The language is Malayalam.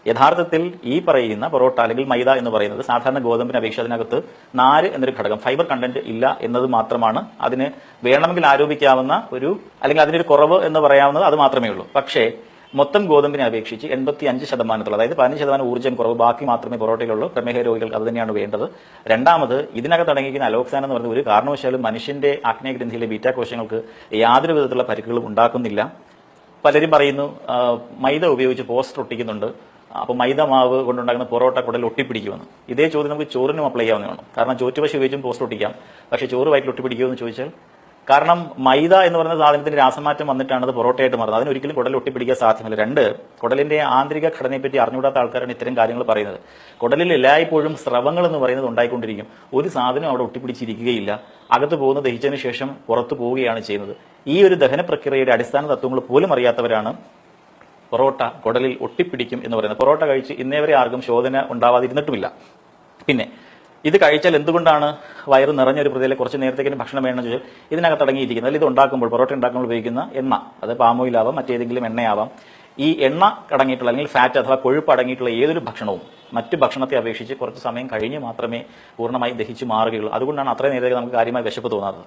യഥാർത്ഥത്തിൽ ഈ പറയുന്ന പൊറോട്ട അല്ലെങ്കിൽ മൈദ എന്ന് പറയുന്നത് സാധാരണ ഗോതമ്പിനെ അപേക്ഷിച്ച് അതിനകത്ത് നാര് എന്നൊരു ഘടകം, ഫൈബർ കണ്ടന്റ് ഇല്ല എന്നത് മാത്രമാണ് അതിന് വേണമെങ്കിൽ ആരോപിക്കാവുന്ന അല്ലെങ്കിൽ അതിനൊരു കുറവ് എന്ന് പറയാവുന്നത് അത് മാത്രമേ ഉള്ളൂ. പക്ഷേ മൊത്തം ഗോതമ്പിനെ അപേക്ഷിച്ച് 85%, അതായത് 15% ഊർജ്ജം കുറവ്, ബാക്കി മാത്രമേ പൊറോട്ടയിലുള്ളൂ. പ്രമേഹ രോഗികൾക്ക് അത് തന്നെയാണ് വേണ്ടത്. രണ്ടാമത്, ഇതിനകത്ത് അടങ്ങിയിരിക്കുന്ന അലോക്സാൻ എന്ന് പറയുന്നത് ഒരു കാരണവശാലും മനുഷ്യന്റെ ആഗ്നേയഗ്രന്ഥിയിലെ ബീറ്റാ കോശങ്ങൾക്ക് യാതൊരു വിധത്തിലുള്ള പരിക്കുകളും ഉണ്ടാക്കുന്നില്ല. പലരും പറയുന്നു മൈദ ഉപയോഗിച്ച് പോസ്റ്റർ ഒട്ടിക്കുന്നുണ്ട്, അപ്പോൾ മൈദ മാവ് കൊണ്ടുണ്ടാകുന്ന പൊറോട്ട കുടലിൽ ഒട്ടിപ്പിടിക്കുമെന്ന്. ഇതേ ചോദ്യം നമുക്ക് ചോറിനും അപ്ലൈ ചെയ്യാവുന്നതാണ്. കാരണം ചോറ്റുപശ ഉപയോഗിച്ചും പോസ്റ്റർ ഒട്ടിക്കാം, പക്ഷേ ചോറ് വയറ്റിൽ ഒട്ടിപ്പിടിക്കുമെന്ന് ചോദിച്ചാൽ, കാരണം മൈദ എന്ന് പറയുന്ന സാധനത്തിന്റെ രാസമാറ്റം വന്നിട്ടാണ് അത് പൊറോട്ടയായിട്ട് മാറുന്നത്. അതിനൊരിക്കലും കുടൽ ഒട്ടിപ്പിടിക്കാൻ സാധ്യമല്ല. രണ്ട്, കുടലിന്റെ ആന്തരിക ഘടനയെപ്പറ്റി അറിഞ്ഞുകൂടാത്ത ആൾക്കാരാണ് ഇത്തരം കാര്യങ്ങൾ പറയുന്നത്. കുടലിൽ എല്ലായ്പ്പോഴും സ്രവങ്ങൾ എന്ന് പറയുന്നത് ഉണ്ടായിക്കൊണ്ടിരിക്കും. ഒരു സാധനം അവിടെ ഒട്ടിപ്പിടിച്ചിരിക്കുകയില്ല. അകത്ത് പോകുന്ന ദഹിച്ചതിന് ശേഷം പുറത്തു പോവുകയാണ് ചെയ്യുന്നത്. ഈ ഒരു ദഹന പ്രക്രിയയുടെ അടിസ്ഥാന തത്വങ്ങൾ പോലും അറിയാത്തവരാണ് പൊറോട്ട കുടലിൽ ഒട്ടിപ്പിടിക്കും എന്ന് പറയുന്നത്. പൊറോട്ട കഴിച്ച് ഇന്നേവരെ ആർക്കും ശോധന ഉണ്ടാവാതിരുന്നിട്ടുമില്ല. പിന്നെ ഇത് കഴിച്ചാൽ എന്തുകൊണ്ടാണ് വയറ് നിറഞ്ഞൊരു പ്രതിയിലെ കുറച്ച് നേരത്തേക്ക് ഭക്ഷണം വേണമെന്ന് ചോദിച്ചാൽ, ഇതിനകത്ത് അടങ്ങിയിരിക്കുന്നത്, അല്ലെങ്കിൽ ഇത് ഉണ്ടാക്കുമ്പോൾ പൊറോട്ട ഉണ്ടാക്കുമ്പോൾ ഉപയോഗിക്കുന്ന എണ്ണ, അത് പാമോയിലാവാം, മറ്റേതെങ്കിലും എണ്ണയാവാം. ഈ എണ്ണ അടങ്ങിയിട്ടുള്ള അല്ലെങ്കിൽ ഫാറ്റ് അഥവാ കൊഴുപ്പ് അടങ്ങിയിട്ടുള്ള ഏതൊരു ഭക്ഷണവും മറ്റു ഭക്ഷണത്തെ അപേക്ഷിച്ച് കുറച്ച് സമയം കഴിഞ്ഞ് മാത്രമേ പൂർണ്ണമായി ദഹിച്ചു മാറുകയുള്ളൂ. അതുകൊണ്ടാണ് അത്രയും നേരത്തേക്ക് നമുക്ക് കാര്യമായി വിശപ്പ് തോന്നാത്തത്.